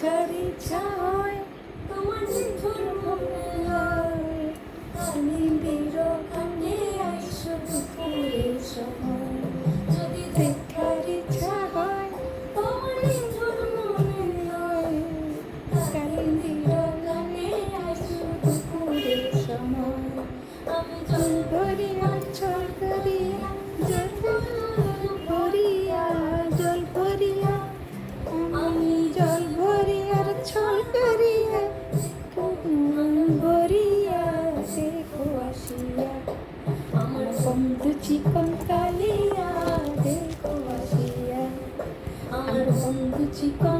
দেখার ইচ্ছা হয় তোমার নিঠুর মনে আমি বিরখানে আইসো দুপুরের সময় যদি দেখার ইচ্ছা হয় তোমার নিঠুর মনে হয় কালি বিরখানে আইসো দুপুরের সময় আমি জল ভরিয়া ছল করিয়া জল ভরিয়া আমি জল ভরিয়ার ছল করিয়া ভরিয়া দেখো আসিয়া আমার বন্ধু চিকন কালিয়া দেখো আসিয়া আমার বন্ধু চিকন